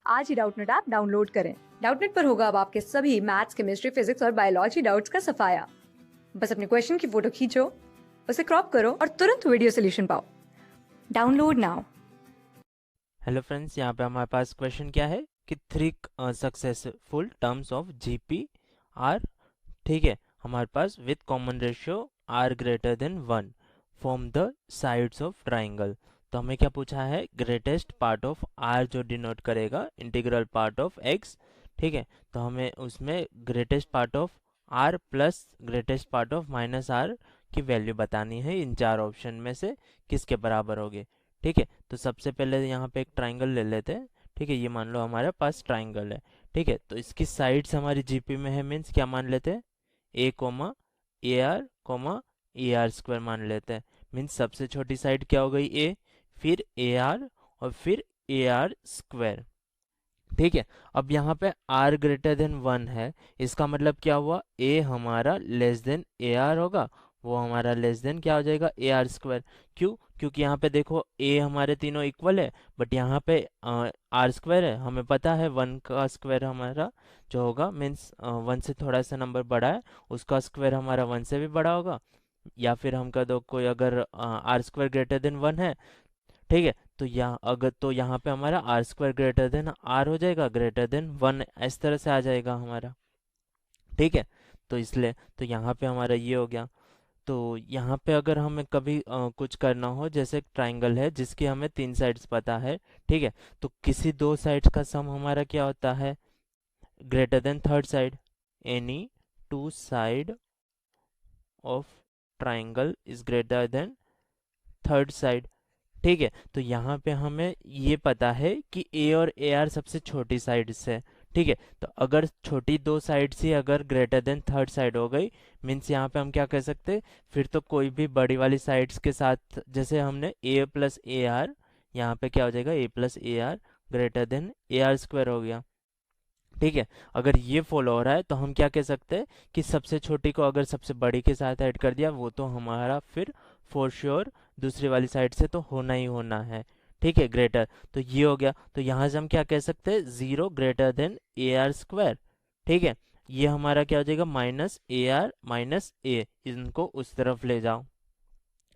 आज ही Doubtnut app download करें। Doubtnut पर होगा अब आपके सभी मैथ्स, केमिस्ट्री, फिजिक्स और बायोलॉजी डाउट्स का सफाया। बस अपने क्वेश्चन की फोटो खींचो, उसे क्रॉप करो और तुरंत वीडियो सोल्यूशन पाओ। Download now. हेलो फ्रेंड्स, यहाँ पे हमारे पास क्वेश्चन क्या है कि 3 successful terms of GP R, ठीक है, हमारे पास with common ratio R greater than 1 form the sides of triangle. तो हमें क्या पूछा है, ग्रेटेस्ट पार्ट ऑफ आर जो डिनोट करेगा इंटीग्रल पार्ट ऑफ एक्स, ठीक है। तो हमें उसमें greatest part of R plus greatest part of minus are की वैल्यू बतानी है, इन 4 ऑप्शन में से किसके बराबर होगी, ठीक है। तो सबसे पहले यहाँ पे एक ट्राइंगल ले लेते हैं, ठीक है। ये मान लो हमारे पास ट्राइंगल है, ठीक है। तो इसकी साइड्स हमारी जीपी में है, मीन्स क्या मान लेते हैं, A comma A R comma A R square मान लेते हैं। मीन्स सबसे छोटी साइड क्या हो गई, ए, फिर ए आर और फिर ए आर स्क्वायर, ठीक है। अब यहाँ पे r ग्रेटर देन 1 है, इसका मतलब क्या हुआ, a हमारा लेस देन ए आर होगा, वो हमारा लेस देन क्या हो जाएगा, ए आर स्क्वायर। क्यों? क्योंकि यहाँ पे देखो a हमारे तीनों इक्वल है, बट यहाँ पे आर स्क्वायर है, हमें पता है 1 का स्क्वायर हमारा जो होगा, मीन्स 1 से थोड़ा सा नंबर बड़ा है, उसका स्क्वायर हमारा 1 से भी बड़ा होगा। या फिर हम कह दो कोई अगर आर स्क्वायर ग्रेटर देन 1 है, ठीक है, तो यहाँ पे हमारा R square greater than R हो जाएगा, ग्रेटर देन 1 इस तरह से आ जाएगा हमारा, ठीक है। तो इसलिए तो यहाँ पे हमारा ये हो गया। तो यहाँ पे अगर हमें कभी कुछ करना हो, जैसे ट्राइंगल है जिसकी हमें 3 साइड्स पता है, ठीक है, तो किसी 2 साइड्स का सम हमारा क्या होता है, greater than third side. Any 2 side of triangle is greater than third side, ठीक है। तो यहाँ पे हमें ये पता है कि ए और ए आर सबसे छोटी साइड्स है, ठीक है। तो अगर छोटी 2 साइड्स ही अगर ग्रेटर देन थर्ड साइड हो गई, मीन्स यहाँ पे हम क्या कह सकते हैं, फिर तो कोई भी बड़ी वाली साइड्स के साथ, जैसे हमने ए प्लस ए आर, यहाँ पे क्या हो जाएगा, A plus A R greater than A R square हो गया, ठीक है। अगर ये फॉलो हो रहा है तो हम क्या कह सकते हैं कि सबसे छोटी को अगर सबसे बड़ी के साथ ऐड कर दिया, वो तो हमारा फिर फॉर श्योर दूसरी वाली साइड से तो होना ही होना है, ठीक है, ग्रेटर। तो ये हो गया। तो यहाँ से हम क्या कह सकते हैं, 0 greater than A R square, ठीक है। ये हमारा क्या हो जाएगा, माइनस ए आर माइनस ए, इनको उस तरफ ले जाओ,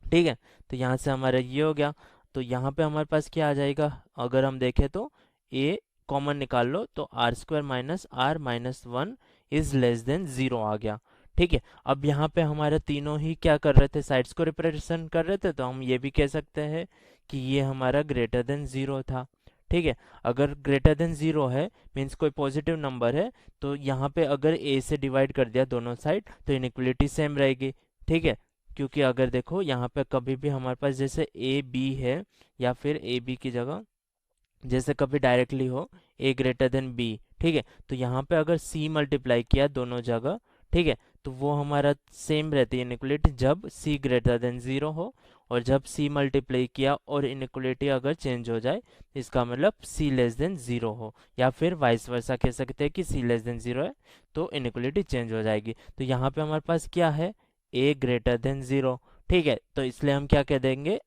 ठीक है। तो यहाँ से हमारा ये हो गया। तो यहाँ पे हमारे पास क्या आ जाएगा, अगर हम देखें तो ए कॉमन निकाल लो, तो R square minus R minus 1 is less than 0 आ गया, ठीक है। अब यहाँ पे हमारे तीनों ही क्या कर रहे थे, साइड्स को रिप्रेजेंट कर रहे थे, तो हम ये भी कह सकते हैं कि ये हमारा ग्रेटर देन 0 था, ठीक है। अगर ग्रेटर देन 0 है, मीन्स कोई पॉजिटिव नंबर है, तो यहाँ पे अगर ए से डिवाइड कर दिया दोनों साइड, तो इनइक्वलिटी सेम रहेगी, ठीक है। क्योंकि अगर देखो यहाँ पे कभी भी हमारे पास जैसे ए बी है, या फिर ए बी की जगह जैसे कभी डायरेक्टली हो ए ग्रेटर देन बी, ठीक है। तो यहाँ पे अगर सी मल्टीप्लाई किया दोनों जगह, ठीक है, तो वो हमारा सेम रहती है इनइक्वलिटी, जब सी ग्रेटर देन 0 हो, और जब सी मल्टीप्लाई किया और इनइक्वलिटी अगर चेंज हो जाए, इसका मतलब सी लेस देन 0 हो, या फिर वाइस वर्सा कह सकते हैं कि सी लेस देन 0 है तो इनइक्वलिटी चेंज हो जाएगी। तो यहाँ पे हमारे पास क्या है, ए ग्रेटर देन 0, ठीक है। तो इसलिए हम क्या कह देंगे,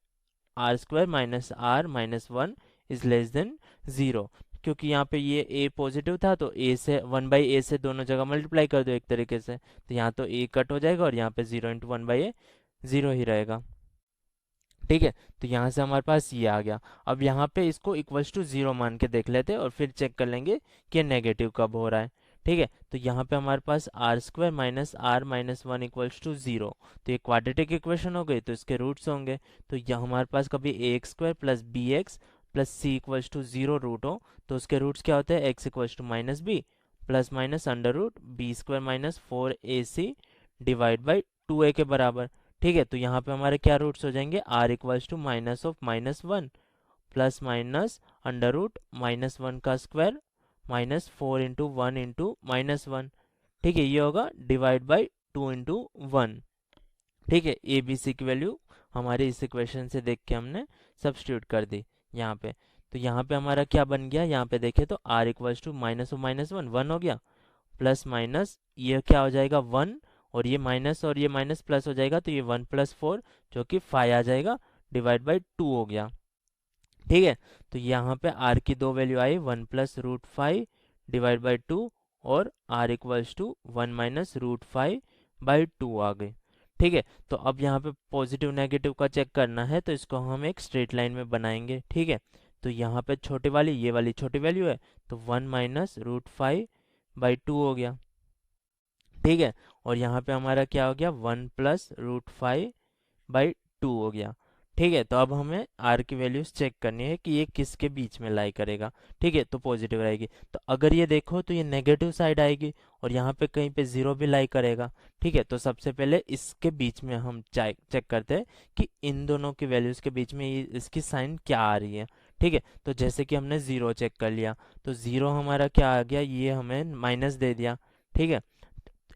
R square minus R minus 1 is less than 0। क्योंकि यहाँ पे ये a पॉजिटिव था, तो a से 1/a से दोनों जगह मल्टीप्लाई कर दो एक तरीके से, तो यहाँ तो a कट हो जाएगा और यहाँ पे 0 इंटू 1/a 0 ही रहेगा, ठीक है। तो यहाँ से हमारे पास ये आ गया। अब यहाँ पे इसको इक्वल्स टू 0 मान के देख लेते हैं और फिर चेक कर लेंगे कि नेगेटिव कब हो रहा है, ठीक है। तो यहाँ पे हमारे पास R square minus R minus 1 equals to 0, तो ये क्वाड्रेटिक इक्वेशन हो गई, तो इसके रूट्स होंगे। तो यहाँ हमारे पास कभी A X square plus B X plus C equals to 0 root हो, तो उसके रूट्स क्या होते हैं, X equals to minus B plus minus under root B square minus 4ac divide by 2a के बराबर, ठीक है। तो यहाँ पे हमारे क्या रूट्स हो जाएंगे, R equals to minus of minus 1 plus minus under root minus 1 का square minus 4 into 1 into minus 1, ठीक है। ये होगा डिवाइड बाई 2 इंटू 1, ठीक है। ए बी सी की वैल्यू हमारे इस इक्वेशन से देख के हमने सब्स्टिट्यूट कर दी यहाँ पे। तो यहाँ पे हमारा क्या बन गया, यहाँ पे देखे तो R equals to minus of minus 1 1 हो गया, प्लस माइनस ये क्या हो जाएगा 1, और ये माइनस प्लस हो जाएगा, तो ये 1 प्लस 4 जो कि 5 आ जाएगा, डिवाइड बाई 2 हो गया, ठीक है, तो यहाँ पे r की दो वैल्यू आई, 1+√5 डिवाइड बाई 2 और r इक्वल्स टू 1-√5/2 आ गई। ठीक है, तो अब यहाँ पे पॉजिटिव नेगेटिव का चेक करना है, तो इसको हम एक स्ट्रेट लाइन में बनाएंगे। ठीक है, तो यहाँ पे छोटे वाली, ये वाली छोटी वैल्यू है, तो 1-√5/2 हो गया। ठीक है, और यहाँ पे हमारा क्या हो गया, 1+√5/2 हो गया। ठीक है, तो अब हमें r की वैल्यूज चेक करनी है कि ये किसके बीच में लाई करेगा। ठीक है, तो पॉजिटिव रहेगी, तो अगर ये देखो तो ये नेगेटिव साइड आएगी और यहाँ पे कहीं पे जीरो भी लाई करेगा। ठीक है, तो सबसे पहले इसके बीच में हम चेक करते हैं कि इन दोनों की वैल्यूज के बीच में इसकी साइन क्या आ रही है। ठीक है, तो जैसे कि हमने जीरो चेक कर लिया, तो जीरो हमारा क्या आ गया, ये हमें माइनस दे दिया। ठीक है,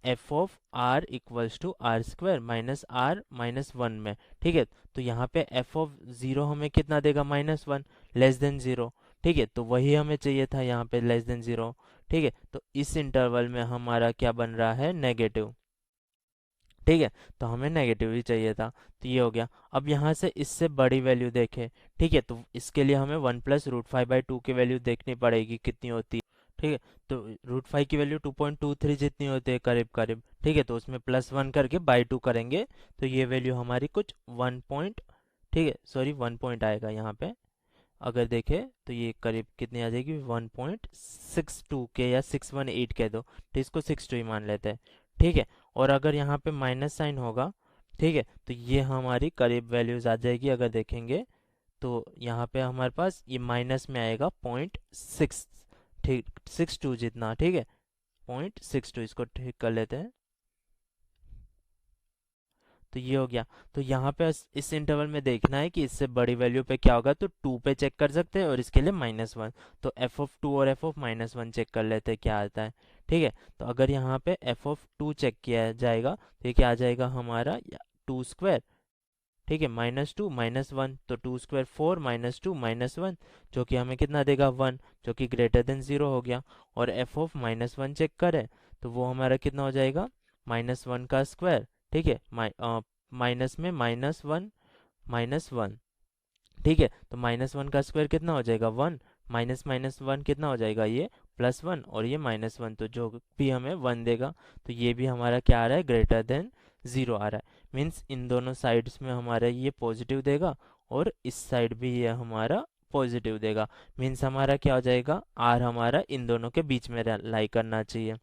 F of R equals to r² -r-1 में। ठीक है, तो यहाँ पे एफ ऑफ जीरो हमें कितना देगा, -1, लेस देन जीरो। ठीक है, तो वही हमें चाहिए था यहाँ पे, लेस देन जीरो। ठीक है, तो इस इंटरवल में हमारा क्या बन रहा है, नेगेटिव। ठीक है, तो हमें नेगेटिव ही चाहिए था, तो ये हो गया। अब यहाँ से इससे बड़ी वैल्यू देखें। ठीक है, तो इसके लिए हमें 1+√5/2 की वैल्यू देखनी पड़ेगी कितनी होती है। ठीक है, तो √5 की वैल्यू 2.23 जितनी होती है करीब करीब। ठीक है, तो उसमें +1 करके बाई 2 करेंगे, तो ये वैल्यू हमारी कुछ 1 पॉइंट, ठीक है सॉरी 1 पॉइंट आएगा यहाँ पे। अगर देखें तो ये करीब कितनी आ जाएगी, 1.62 के या 618 कह दो, तो इसको 62 ही मान लेते हैं। ठीक है, और अगर यहाँ पे माइनस साइन होगा, ठीक है, तो ये हमारी करीब वैल्यूज आ जाएगी। अगर देखेंगे तो यहाँ पे हमारे पास ये माइनस में आएगा 0.6, ठीक 62 जितना। ठीक है, 0.62, इसको ठीक कर लेते हैं, तो ये हो गया। तो यहाँ पे इस इंटरवल में देखना है कि इससे बड़ी वैल्यू पे क्या होगा, तो 2 पे चेक कर सकते हैं और इसके लिए -1, तो एफ ऑफ 2 और एफ ऑफ -1 चेक कर लेते हैं क्या आता है। ठीक है, तो अगर यहाँ पे एफ ऑफ 2 चेक किया जाएगा तो ये क्या आ जाएगा हमारा, 2²। ठीक है, -2 -1, तो 2² 4 -2 -1, जो कि हमें कितना देगा, 1, जो कि ग्रेटर देन 0 हो गया। और एफ ऑफ -1 चेक करें तो वो हमारा कितना हो जाएगा, -1 का स्क्वायर। ठीक है, माइनस में -1 -1। ठीक है, तो -1 का स्क्वायर कितना हो जाएगा, 1, -1 कितना हो जाएगा, ये +1 और ये -1, तो जो भी हमें 1 देगा, तो ये भी हमारा क्या आ रहा है, ग्रेटर देन 0 आ रहा है। मीन्स इन दोनों साइड्स में हमारा ये पॉजिटिव देगा और इस साइड भी ये हमारा पॉजिटिव देगा। मीन्स हमारा क्या हो जाएगा, r हमारा इन दोनों के बीच में लाई करना चाहिए।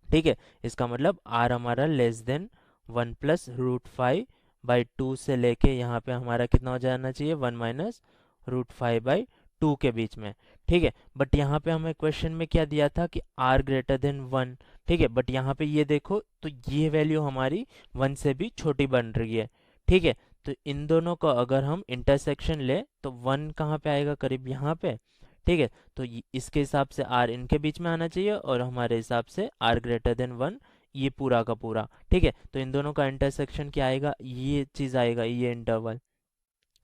ठीक है, इसका मतलब r हमारा लेस देन 1+√5/2 से लेके यहाँ पे हमारा कितना हो जाना चाहिए, 1-√5/2 के बीच में। ठीक है, बट यहाँ पे हमें क्वेश्चन में क्या दिया था कि r ग्रेटर देन 1। ठीक है, बट यहाँ पे ये देखो तो ये वैल्यू हमारी 1 से भी छोटी बन रही है। ठीक है, तो इन दोनों का अगर हम इंटरसेक्शन ले तो 1 कहाँ पे आएगा, करीब यहाँ पे। ठीक है, तो इसके हिसाब से r इनके बीच में आना चाहिए और हमारे हिसाब से r ग्रेटर देन 1, ये पूरा का पूरा। ठीक है, तो इन दोनों का इंटरसेक्शन क्या आएगा, ये चीज़ आएगा, ये इंटरवल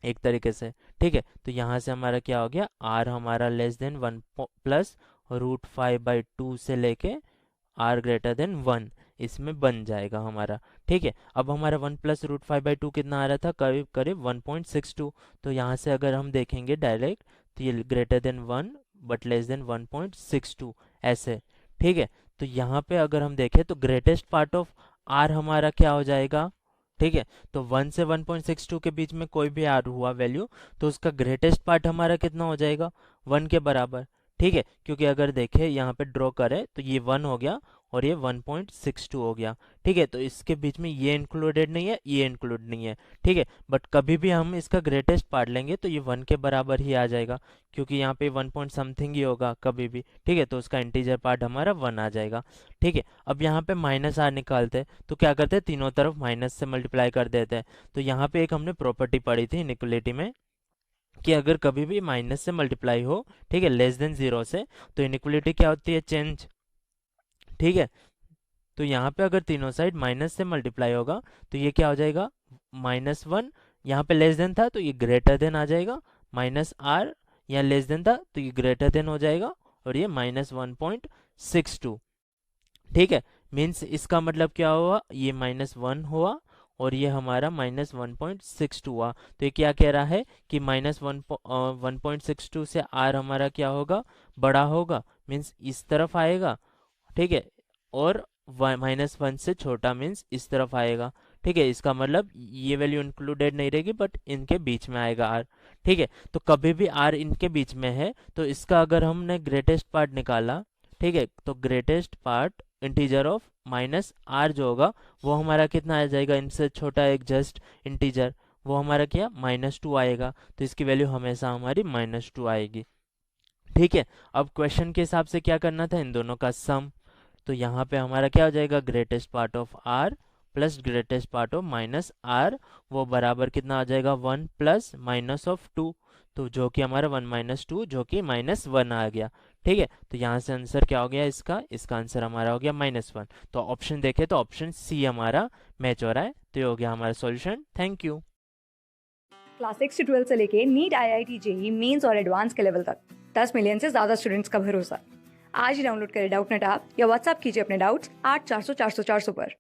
एक तरीके से। ठीक है, तो यहाँ से हमारा क्या हो गया, r हमारा लेस देन 1+√5/2 से लेके r ग्रेटर देन 1 इसमें बन जाएगा हमारा। ठीक है, अब हमारा 1+√5/2 कितना आ रहा था, करीब करीब 1.62। तो यहाँ से अगर हम देखेंगे डायरेक्ट तो ये greater than 1 but less than 1.62 ऐसे। ठीक है, तो यहाँ पे अगर हम देखें तो ग्रेटेस्ट पार्ट ऑफ r हमारा क्या हो जाएगा। ठीक है, तो 1 से 1.62 के बीच में कोई भी r हुआ वैल्यू, तो उसका ग्रेटेस्ट पार्ट हमारा कितना हो जाएगा, 1 के बराबर। ठीक है, क्योंकि अगर देखें यहाँ पे ड्रॉ करें तो ये 1 हो गया और ये 1.62 हो गया। ठीक है, तो इसके बीच में ये इंक्लूडेड नहीं है, ये इंक्लूड नहीं है। ठीक है, बट कभी भी हम इसका ग्रेटेस्ट पार्ट लेंगे तो ये 1 के बराबर ही आ जाएगा, क्योंकि यहाँ पे 1 पॉइंट समथिंग ही होगा कभी भी। ठीक है, तो उसका इंटीजर पार्ट हमारा 1 आ जाएगा। ठीक है, अब यहाँ पे -r निकालते हैं तो क्या करते हैं, तीनों तरफ माइनस से मल्टीप्लाई कर देते हैं। तो यहाँ पे एक हमने प्रॉपर्टी पढ़ी थी इनइक्वलिटी में कि अगर कभी भी माइनस से मल्टीप्लाई हो, ठीक है, लेस देन 0 से, तो इनइक्वलिटी क्या होती है, चेंज। ठीक है, तो यहाँ पे अगर तीनों साइड माइनस से मल्टीप्लाई होगा तो ये क्या हो जाएगा, -1, यहाँ पे लेस देन था तो ये ग्रेटर देन आ जाएगा, -r यहाँ लेस देन था तो ये ग्रेटर देन हो जाएगा और ये -1.62। ठीक है, मीन्स इसका मतलब क्या हुआ, ये -1 हुआ और ये हमारा -1.62 हुआ। तो ये क्या कह रहा है कि -1.62 से r हमारा क्या होगा, बड़ा होगा, मीन्स इस तरफ आएगा, ठीक है, और -1 से छोटा मीन्स इस तरफ आएगा, ठीक है। इसका मतलब ये वैल्यू इंक्लूडेड नहीं रहेगी बट इनके बीच में आएगा r, ठीक है। तो कभी भी r इनके बीच में है तो इसका अगर हमने ग्रेटेस्ट पार्ट निकाला, ठीक है, तो greatest part integer of minus r जो होगा वो हमारा कितना आ जाएगा, इनसे छोटा एक जस्ट इंटीजर, वो हमारा क्या, -2 आएगा। तो इसकी वैल्यू हमेशा हमारी -2 आएगी, ठीक है। अब क्वेश्चन के हिसाब से क्या करना था, इन दोनों का सम। तो यहाँ पे हमारा क्या हो जाएगा, greatest part of r plus greatest part of -r, वो बराबर कितना आ जाएगा, 1 प्लस माइनस ऑफ 2, तो जो कि हमारा 1 - 2 जो कि -1 आ गया, ठीक है। तो यहाँ से आंसर क्या हो गया इसका आंसर हमारा हो गया -1। तो ऑप्शन देखे तो ऑप्शन सी हमारा मैच हो रहा है, तो ये हो गया हमारा सॉल्यूशन। Thank you. क्लास 6 से 12 से लेके नीट, IIT, JEE मेंस और एडवांस के लेवल तक 10 मिलियन से ज्यादा स्टूडेंट्स का भरोसा। आज ही डाउनलोड करें डाउटनेट ऐप या व्हाट्सएप कीजिए अपने डाउट्स 8400 400 400 पर।